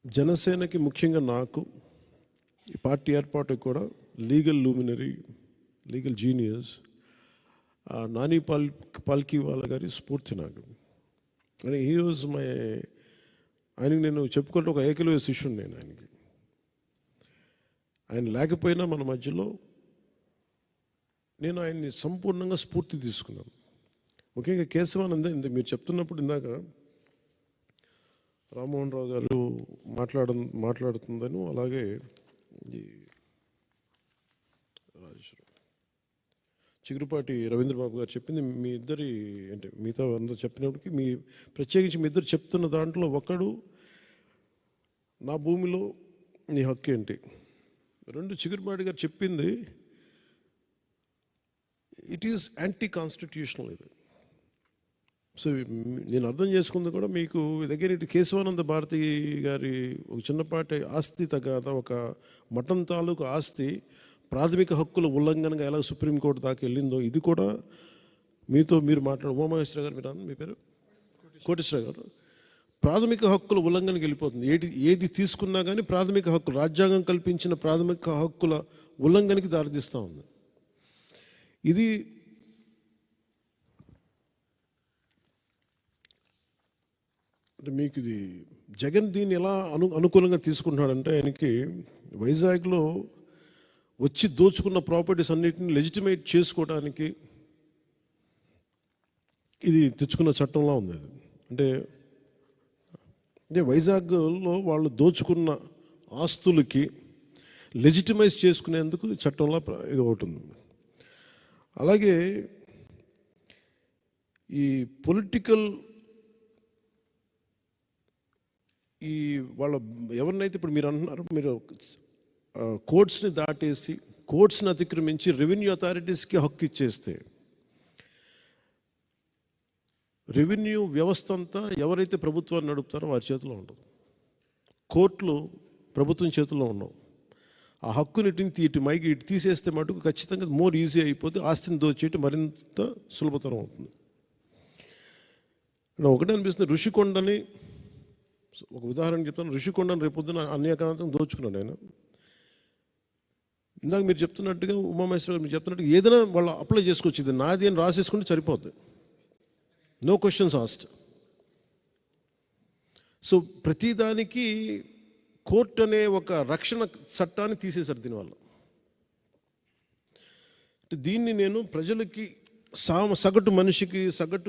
జనసేనకి ముఖ్యంగా నాకు ఈ పార్టీ ఏర్పాటు కూడా legal luminary, legal genius Nani Palkhivala గారి స్ఫూర్తి నాకు. అని హీ వాజ్ మై, ఆయనకి నేను చెప్పుకుంటే ఒక ఏకలవ్య శిష్యుడు నేను ఆయనకి. ఆయన లేకపోయినా మన మధ్యలో నేను ఆయన్ని సంపూర్ణంగా స్ఫూర్తి తీసుకున్నాను. ముఖ్యంగా కేశవానంద మీరు చెప్తున్నప్పుడు ఇందాక రామ్మోహన్ రావు గారు మాట్లాడుతుందని, అలాగే ఈ చిగురుపాటి రవీంద్రబాబు గారు చెప్పింది, మీ ఇద్దరి అంటే మిగతా అందరూ చెప్పినప్పటికీ ప్రత్యేకించి మీ ఇద్దరు చెప్తున్న దాంట్లో ఒకడు నా భూమిలో నీ హక్కు ఏంటి, రెండు చిగురుపాటి గారు చెప్పింది ఇట్ ఈస్ యాంటీ కాన్స్టిట్యూషనల్. ఇది సో నేను అర్థం చేసుకుంది కూడా మీకు దగ్గర ఇటు కేశవానంద భారతి గారి ఒక చిన్నపాటి ఆస్తి తగ్గ ఒక మఠం తాలూకు ఆస్తి ప్రాథమిక హక్కుల ఉల్లంఘనగా ఎలా సుప్రీంకోర్టు దాకా వెళ్ళిందో, ఇది కూడా మీరు మాట్లాడు ఉమామహేశ్వర గారు, మీరు మీ పేరు కోటేశ్వర గారు, ప్రాథమిక హక్కుల ఉల్లంఘనకి వెళ్ళిపోతుంది. ఏది తీసుకున్నా కానీ ప్రాథమిక హక్కులు, రాజ్యాంగం కల్పించిన ప్రాథమిక హక్కుల ఉల్లంఘనకి దారితీస్తూ ఉంది. ఇది మీకు ఇది జగన్ దీన్ని ఎలా అనుకూలంగా తీసుకుంటున్నాడంటే, ఆయనకి వైజాగ్లో వచ్చి దోచుకున్న ప్రాపర్టీస్ అన్నిటిని లెజిటిమేట్ చేసుకోవడానికి ఇది తెచ్చుకున్న చట్టంలా ఉంది. అంటే వైజాగ్లో వాళ్ళు దోచుకున్న ఆస్తులకి లెజిటిమైజ్ చేసుకునేందుకు చట్టంలో ఇది ఒకటి ఉంది. అలాగే ఈ పొలిటికల్ ఈ వాళ్ళ ఎవరినైతే ఇప్పుడు మీరు అంటున్నారు, మీరు కోర్ట్స్ని దాటేసి కోర్ట్స్ని అతిక్రమించి రెవెన్యూ అథారిటీస్కి హక్కు ఇచ్చేస్తే, రెవెన్యూ వ్యవస్థ అంతా ఎవరైతే ప్రభుత్వాన్ని నడుపుతారో వారి చేతిలో ఉండదు. కోర్టులు ప్రభుత్వం చేతుల్లో ఉండవు. ఆ హక్కుని ఇటు తీసేస్తే మటుకు ఖచ్చితంగా మోర్ ఈజీ అయిపోతే ఆస్తిని దోచేయటం మరింత సులభతరం అవుతుంది. ఒకటే అనిపిస్తుంది, ఋషికొండని ఒక ఉదాహరణ చెప్తాను. ఋషికొండని రేపొద్దున అన్యాక్రాంతం దోచుకున్నాడు ఆయన. ఇందాక మీరు చెప్తున్నట్టుగా ఉమామహేశ్వర గారు మీరు చెప్తున్నట్టుగా ఏదైనా వాళ్ళు అప్లై చేసుకోవచ్చు, ఇది నాది అని రాసేసుకుంటే సరిపోద్ది, నో క్వశ్చన్స్ ఆస్క్డ్. సో ప్రతిదానికి కోర్టు అనే ఒక రక్షణ చట్టాన్ని తీసేశారు దీనివల్ల. దీన్ని నేను ప్రజలకి సగటు మనిషికి సగటు